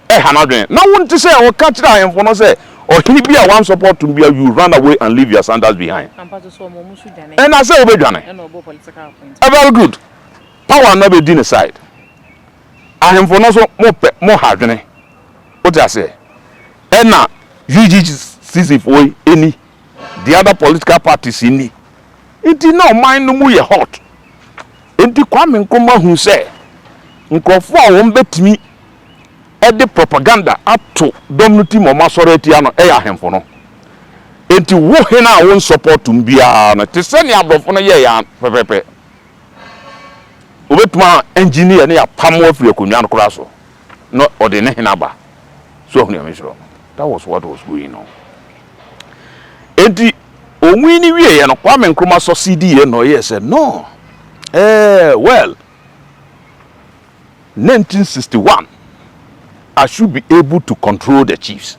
hanadwen na won ti say o ka kira ahemfo no say o hini bia one support to be you run away and leave your sandals behind and I say obedwane and obo political appointment very good power na be din side ahemfo no so mo hadwene o ti say and na UGCC for any the other political parties in it no mind no mu ye hot enti Kwame Nkrumah hu say nkrofo a won betimi e de propaganda ato dominity mo masoreti ano e ya hemfo no enti wo he na won support mbia na te se ne abrofo no ye ya pepepe obetuma engineer ne ya pamo afiri akonwa no kora so no ode ne hinaba so hu ne amesro that was what was going on enti onwini wie ye no Kwame Nkrumah succeed ye no ye said no well 1961 I should be able to control the chiefs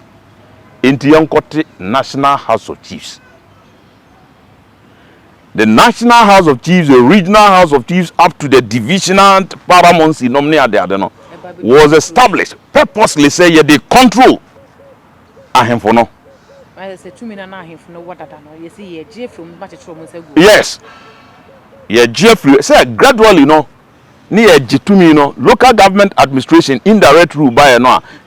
in the Yankote National House of Chiefs. The National House of Chiefs, the Regional House of Chiefs, up to the divisional paramountcy was established purposely say yeah, they control ahemfo no. Yes. Yeah, Jeffrey say gradually near Jitumi local government administration indirect rule by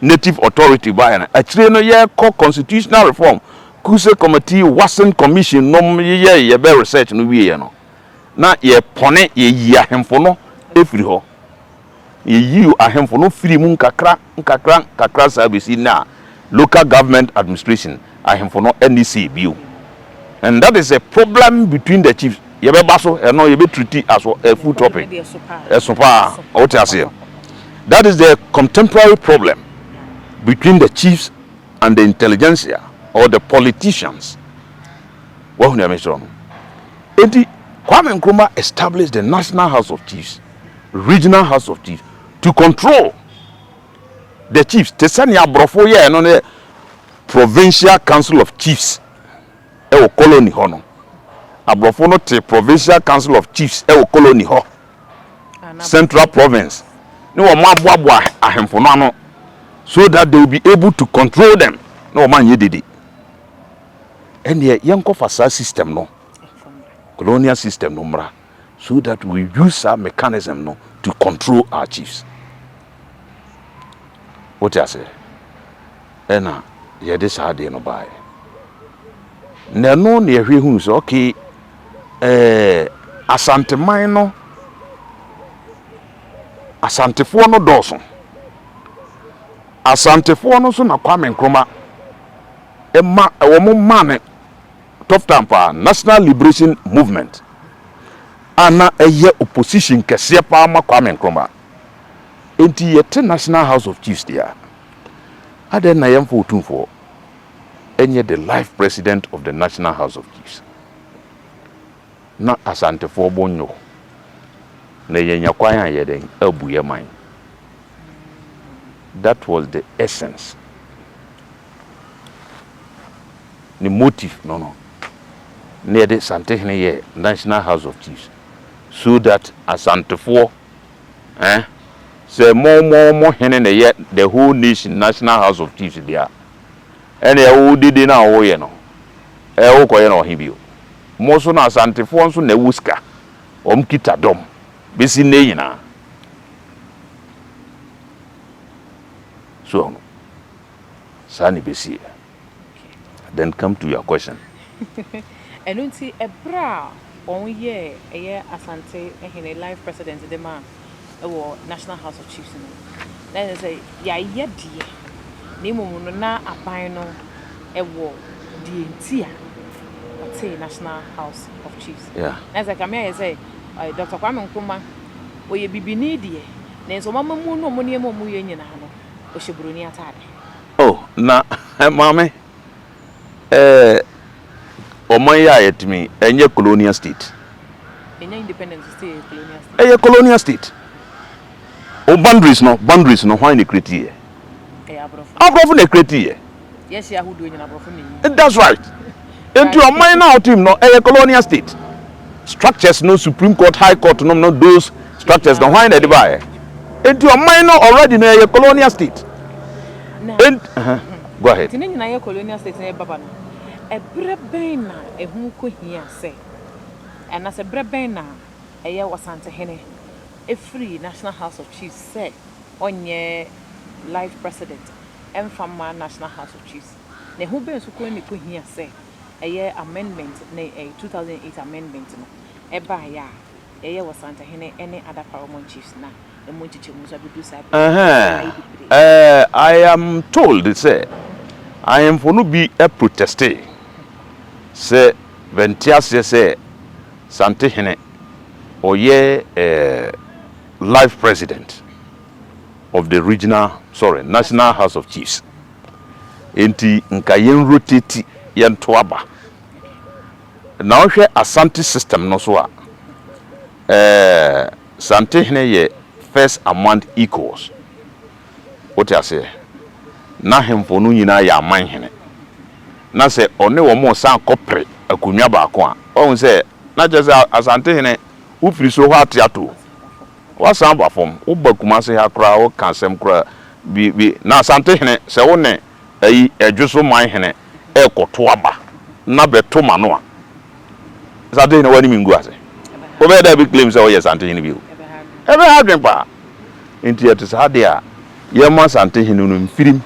native authority by a train year called constitutional reform Kuse committee wasn't commission no ye be research no we na ye pone ye ahemfo no efiri ho ye yi ahemfo no firi mu kakra service na local government administration ahemfo no NEC bio and that is a problem between the chiefs. Yebe baso no yebe treaty as a food topic. That is the contemporary problem between the chiefs and the intelligentsia or the politicians. What we mention. Kwame Nkrumah established the National House of Chiefs, Regional House of Chiefs to control the chiefs. Tesania brofo ye no the Provincial Council of Chiefs. E colony hono. Abrofo no te Provincial Council of Chiefs e colony ho Central Province no maboabo ahemfo no so that they will be able to control them no man ye dede and ye yanko fasa system no colonial system no mra so that we use our mechanism no to control our chiefs. What I say ena ye this hard no buy na no na ye hu so okay Asanteman no Asantefo no doso Asantefo no so na Kwame Nkrumah emma ewo mane top tampa National Liberation Movement ana eye opposition kese pa ma Kwame Nkrumah enti yete National House of Chiefs dia aden na yemfo otumfo enye the life president of the National House of Chiefs na Asantefo bonyo na yenya kwanya yeden abuye man. That was the essence, the motive no near the Santehne National House of Chiefs so that Asantefo say more hene ye the whole nation National House of Chiefs there and who did na wo ye no wo koye no hibio mo so na Asantefo nso na wuska kita dom besi ne nyina so sani besi. Then come to your question. And unti ebra on ye Asante ehine life president the man National House of Chiefs then say ya ye die ni mo na aban no ewo die ntia say National House of Chiefs. Yeah. As I come here say Dr. Kwame Nkrumah oye bibini die na so mama mu no mo ne mo ye nyina no o shebroni atade. Oh na mama Omaya yetimi enye colonial state. Enye independent state colonial state. Enye colonial state. O boundaries no why ne create here. Abrofo ne create here. Yes ya hudu nyina abrofo ne. That's right. Into your mind now team no enye colonial state. Structures no Supreme Court, High Court no those structures no why ne dey buy. Into a minor already in a colonial state. And go ahead. In a colonial state in Babano. A brabena, a hunko here say. And as a brabena, a year was Asanteman, a free National House of Chiefs say, on ye life president, and from my National House of Chiefs. The who bears who could here say, a year amendment, nay, a 2008 amendment, a by ya, a year was Asanteman, any other Paramount Chiefs now. I am told, they say, I am for no be a protester. Say, Ventias, say, Santehene, or ye life president of the National House of Chiefs. Enti nkayen rotate yen toaba. Now she Asante system no so Santehene ye first among equals. What I say? Na hemfo no nyina ya aman hene. Na se one wo mo san kopre akunwa ba ko a. On say na je say Asantehene wo firi so ho atiato. Wa san ba fom, wo ba kuma se ha kra wo kansem kra bi na Asantehene se wo ne ayi edwoso man hene e koto aba na beto ma no a. Asantehene wani mingu ase. Wo be da bi claim say wo yes Asantehene bi. Ebe ha dwen pa. Enti it is hard there. Ye ma Asantehene no mfirim.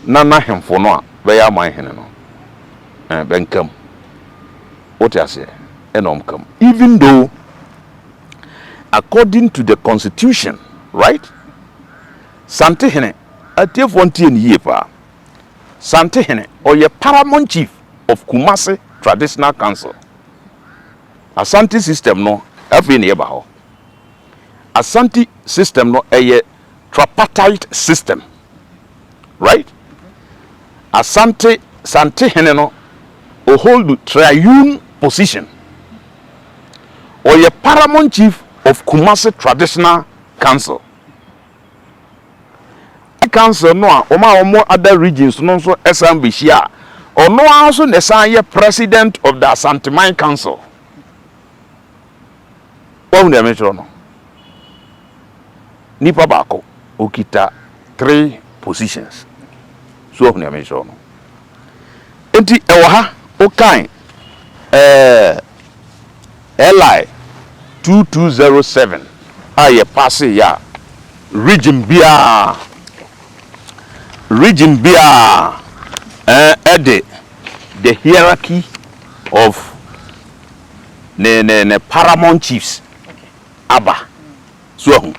Na hemfo no a be ya man hene no. Benkam. What I say? Enomkam. Even though according to the constitution, right? Santehene atie fontie ni ye pa. Santehene or ye paramount chief of Kumasi Traditional Council. Asante system no afi ne ba ho. Asante system no a tripartite system, right? Santehene no o hold the triune position or ye paramount chief of Kumasi Traditional Council. A council no omo other regions no so SMBC or no also the president of the Asanteman Council. What do you no? Nipa bako okita 3 positions. So what do you no? Enti ewo ha okan LI 2207 aye passe ya region bia the hierarchy of ne paramount chiefs aba so who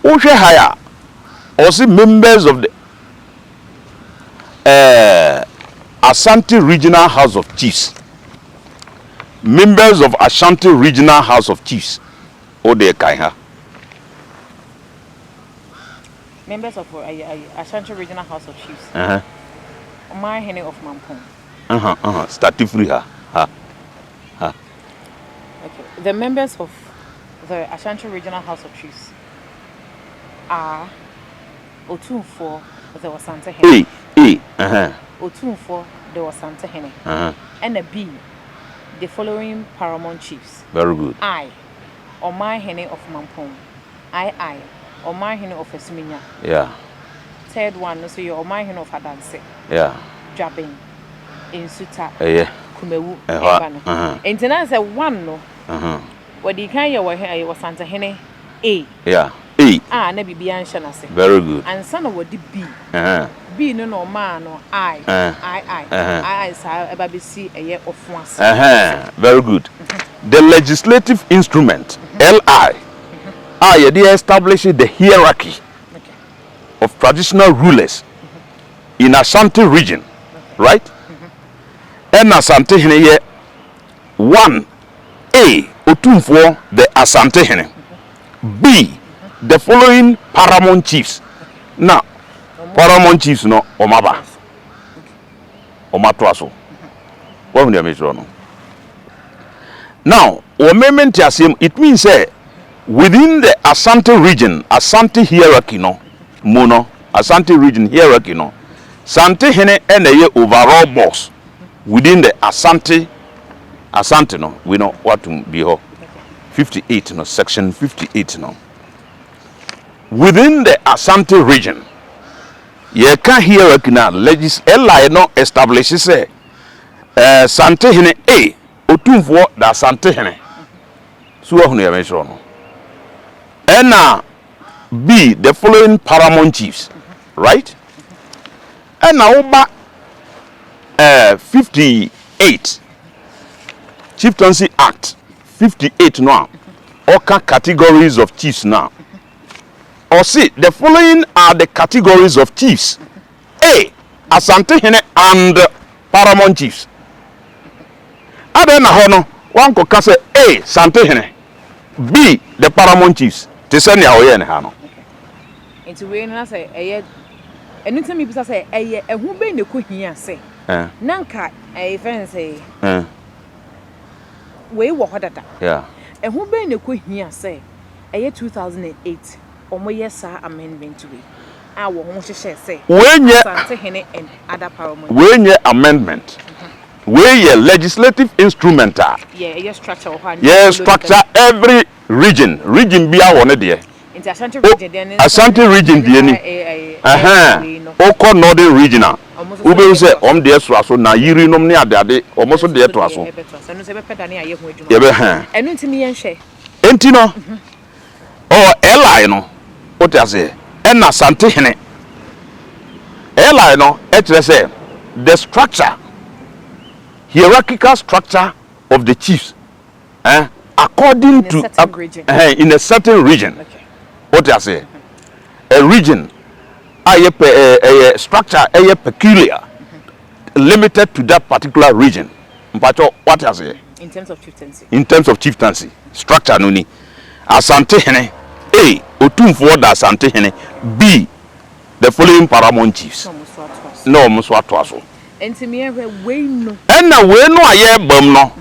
hwe haya also members of the Asante Regional House of Chiefs. Members of Ashanti Regional House of Chiefs. Ode Kaiha. Members of Ashanti Regional House of Chiefs. My Henny of Mampong. Statifri ha. Okay. The members of the Ashanti Regional House of Chiefs are Otunfo, the Wasante Henny. Otunfo, the Wasante Henny. And a B. The following paramount chiefs. Very good. I, Omar Henny of Mampong. I, Omar Henny of Esminya. Yeah. Third one, so you're Omar Henny of Adanse. Yeah. Jabbing. In Suta. Yeah. Kumewu. And then I said one no. What the kind you were here was Santa Henny A. Yeah. A. Nebi Bianshanase. Very good. And son of what the B. B no man or I, BBC a year of once. Very good. The legislative instrument, LI, they establish the hierarchy of traditional rulers in Asante region, right? And Asante Hene 1A, Otunfo, the Asante Hene. B, the following paramount chiefs. Now, paramount chiefs no omaba omatwaso what do you mean no now it means within the Asante region Asante hierarchy no mono Asante region hierarchy no Santehene ene overall boss within the Asante no we know what to be 58 no section 58 no within the Asante region, ye can hear na legislate no establishes say Sante hene A otumfo da Sante hene so ahunu ya mention no ena B the following paramount chiefs, right? Ena oba 58 Chieftaincy Act 58 now. Oka categories of chiefs now. Or see, the following are the categories of chiefs. A. Asante hene and paramount chiefs. Ade na hono, one ko kase A. Sante hene. B. The paramount chiefs. Te send ya oye ne ha no. Nti we na say eye enu temi bisa say eye ehu be ne ko hia say. Nanka fan say. We wo hodada. Yeah. Ehu be ne ko hia say eye 2008 omo yesa amendment we. A wo ho hye say. Wenye Sante hene and other paramount. Wenye amendment. We legislative instrumental. Yeah, structure of yeah, structure every region bia won there. Into Asante region then Asante region die ni. Oko northern regional. Ube say dey so na yiri nom ne ade omo so dey to aso. Enu se be peda ne aye ho adwuma. Ye be ha. Enu ntimi yen hwe. Enti no. Oh, Eli no. What you say? En Asante hene. Eli no, etre say the structure, hierarchical structure of the chiefs, according to in a certain region. Okay. What you say? A region, a structure, a peculiar, limited to that particular region. But what you say? In terms of chieftaincy. In terms of chieftaincy, structure nuni. Asante hene. A. Otumfo da Asante hene. B. The following paramount chiefs. No, muswatu aso. Enti me we no. Enna we no aye bam no.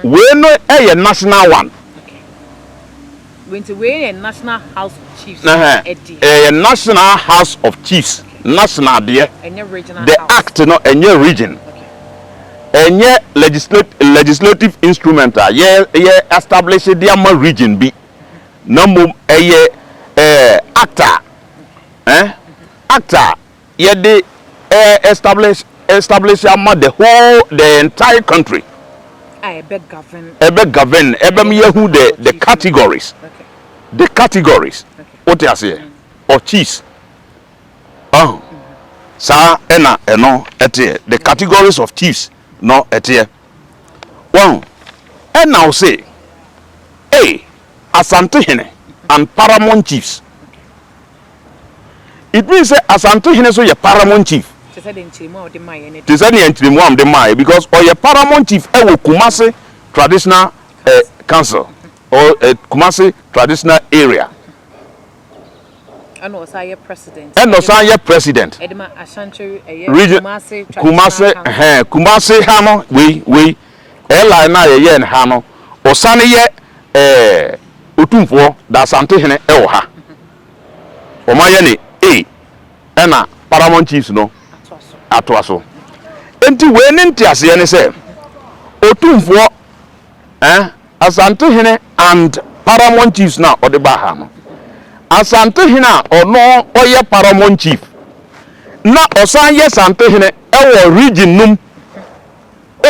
We no a national one. Okay. We a national house of chiefs. A national house of chiefs. Okay. National there. Regional the house. Act no enye region. Okay. Enye legislative instrumental. Ye establish the region be. No eye actor. Actor. Ye de establish the entire country. I beg govern. The categories. Okay. The categories. Okay. What you say? Of chiefs. Sa ena eno etie. The categories of chiefs no etie. One. And now say A. Asante hene and paramount chiefs. It means say Asante hene so your paramount chief. They said the Nchirimu am the Mai because or your paramount chief ewo Kumasi traditional council or Kumasi traditional area. And also your president. And also your president. Edema Ashanti region Kumasi hano we ela na ye en hano osane ye otumfo da Asante hene ewo ha. Omaye ni A ena paramount chiefs no atoaso enti we ne ntiase ye ne se otumfo Asante hene and paramount chiefs na odeba ha no Asante hene ono oye paramount chief na osan ye Asante hene ewo region num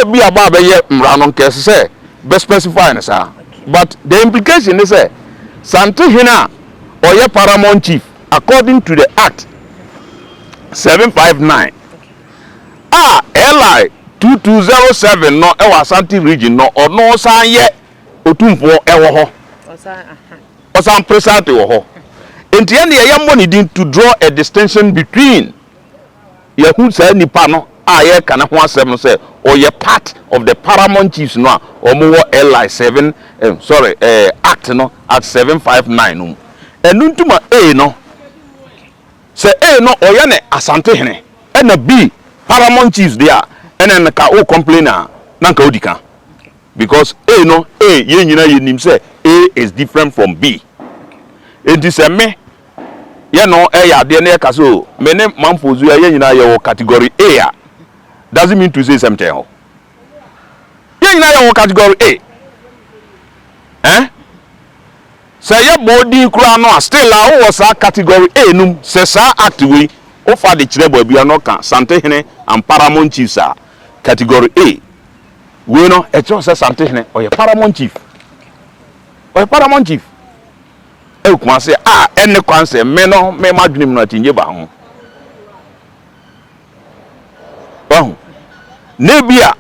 obi aba be ye mra no nke se be specify ne sa but the implication is say Asante hene oye paramount chief according to the Act 759. LI 2207 no ewa Asante region no ono san ye otumfo ewo ho. Osan present wo ho. Enti ene ye money din to draw a distinction between ye hu say nipa no ye kana ho asem no say or ye part of the paramount chiefs no omo wo LI 7 Act no at 759 no. Enu ntuma A no say A no oye ne Asante hene ena B paramount chiefs there ena ka o complainer nanka odika because A no ye nyina ye nim say A is different from B. Enti say me ye no ya de na ka so me ne manfozu ye nyina ye wo category A doesn't mean to say something ho. Ye nyina ye wo category A say ye body kura no still a wo sa category A num say sa act we o fa de kire baabi no ka Santehene and Paramount Chiefs a category A we no e cho say Santehene o ye Paramount Chief o Paramount Chief e kuma say ene kwan say me no me madwenem no atinje ba ho wow nebia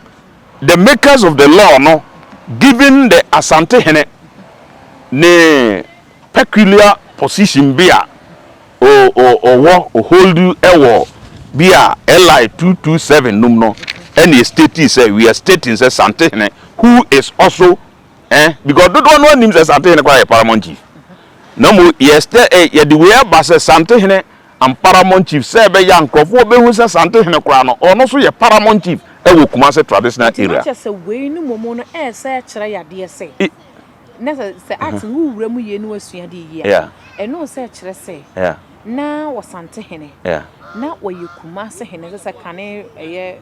the makers of the law no giving the Asantehene ne peculiar position bia o hold you ewo bia LI 227 num no any state say we are stating say Santehene who is also because don't know names as Santehene kwa Paramount Chief no mo yesterday ye the way ba say Santehene and Paramount Chief say be yankrofo be hu say Santehene kwa no ono so ye Paramount Chief ewo Kumase traditional area just say we no momo no say kire yade say nessa say ati wu wura mu ye no asua de yi yeah no say kire say yeah na wo Santehene yeah na wo ye Kumase hene say kane eye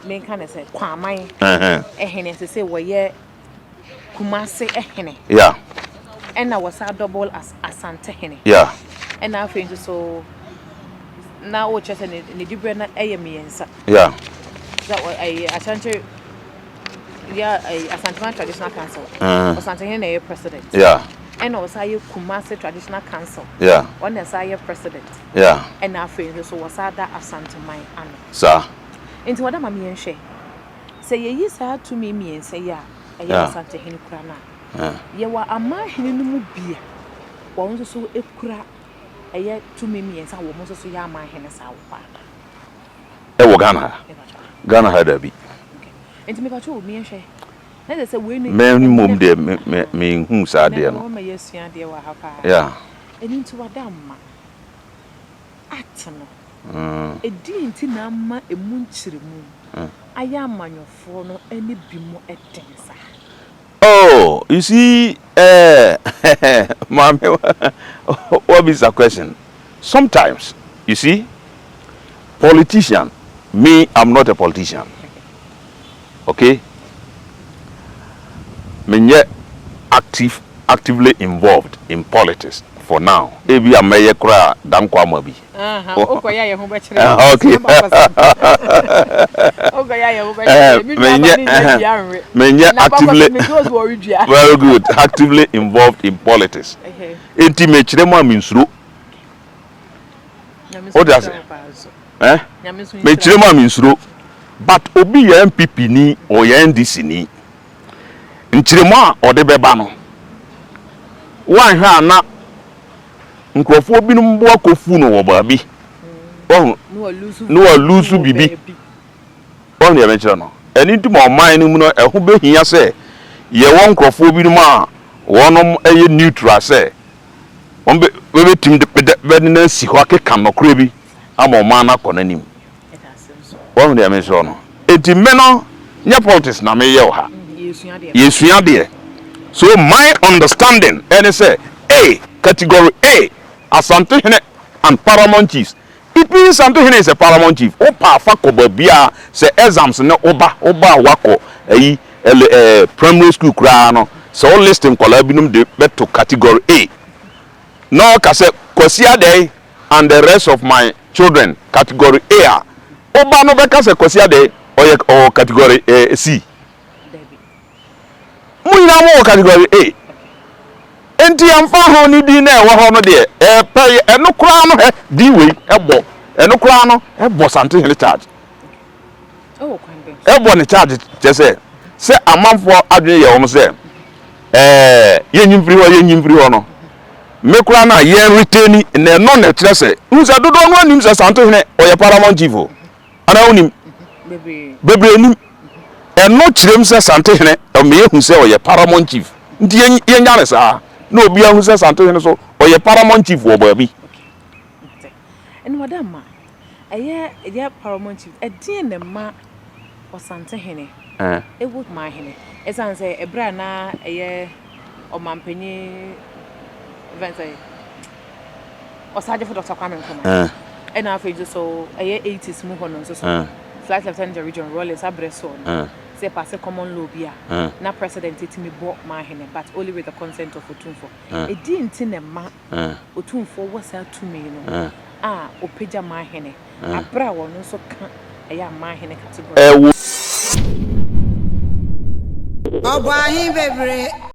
men kan say kwaman hene say wo ye Kumase hene yeah and I was a double as Asantehene yeah and I think so now what just in the different miensa yeah that was a Asante Asanteman traditional council Asantehene president yeah and also Kumase traditional council yeah one as I president yeah and I think so was that Asanteman and sir into what am I mean say ye sad to me and say yeah Asantehene krana ye wa ama hene no mu bia wo nso so ekura eye to me and say wo nso so ya ama hene sa wo pa e wo Ghana ha da bi enti me ba cho me hwe na dey say we ni me mom de me hu sa de no ma yesua de wa ha pa yeah eni nti wada ma atno edi nti na ma emu nchiremu aya amanyofo no eni bimo etensa. Oh, you see, Mami, what is the question? Sometimes, you see, politician, me, I'm not a politician. Okay? Me actively involved in politics for now. Ebi a meye kura dan kwa mabi. Okoya ye ho be kire. Okay. Okoya ye ho be kire. Me actively very good. Actively involved in politics. Enti me kire mo aminsuro. O da se. Me kire mo aminsuro. But obi ye MPP ni o ye NDC ni. Nkire mo a ode beba no. Wan hwa na nkrofo binum bo akofu no wo baabi no wa lusu bibi on ye mention no eni ntum oman ni mu no eho behia se ye won nkrofo binum a wonom eye neutral se on be tim de na si ho akeka nokre bi ama oman na kọ nanim on ye mention no enti me no nya politics na me ye o ha yesua de so my understanding and say category A Asantehene and Paramount Chiefs. It means Santehene is a Paramount Chief. Opa fako babia se exams ne oba wako primary school kra no. So all listing kola binum de beto category A. No kase Kosia Day and the rest of my children category A. Oba no beka se Kosia Day or category C. Muina mo category A. Enti amfa ho ni di na ewo ho no de pay eno kra no di we ebo eno kra no ebo Santehene charge ebo ne charge se amanfo adwene ye wo se yenyimfiri ho no me kra na ye retain na no na kire se unza dodo no anim se Santehene o ye Paramount Chief ana onim bebre nim eno kirem se Santehene o me hu se o ye Paramount Chief ndi ye nyare sa no obi ahu se Santehene so o ye Paramount Chief wo baabi en madam eye Paramount Chief edin ne ma o Santehene e would my hene esan say ebra na eye o mampanyi event say o saje for Dr. Kwame Nkrumah and after so eye 80s mu hono so flight lieutenant region Rollins abreso say pass a common law bia na president it me bought my hene but only with the consent of Otumfo e didn't in a ma Otumfo was out to me no opeja my hene abra won so kan e ya my hene category Obahi bebre